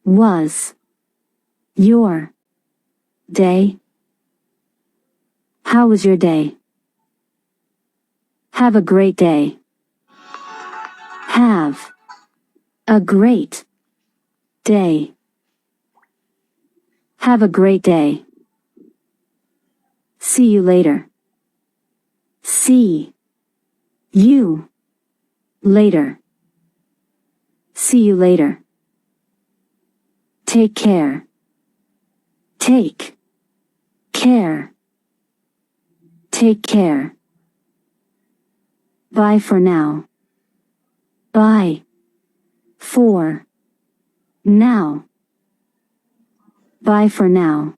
Was your day? How was your day? Have a great day. Have a great day. Have a great day. See you later. See you later. See you later. Take care. Take care. Take care. Bye for now. Bye for now. Bye for now.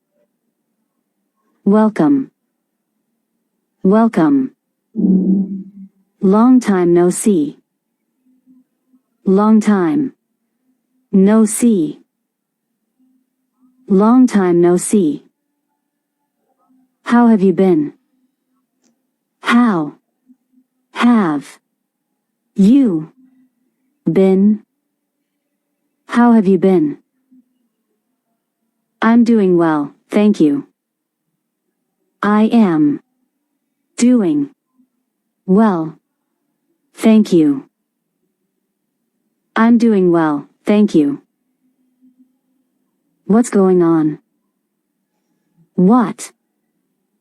Welcome. Welcome. Long time no see. Long time no see. Long time no see. How have you been? How have you been? How have you been? I'm doing well, thank you. I am doing well, thank you. I'm doing well, thank you. What's going on? What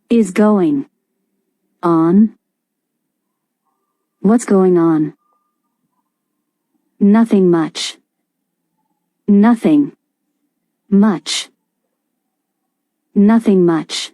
is going on? What's going on? Nothing much. Nothing much. Nothing much.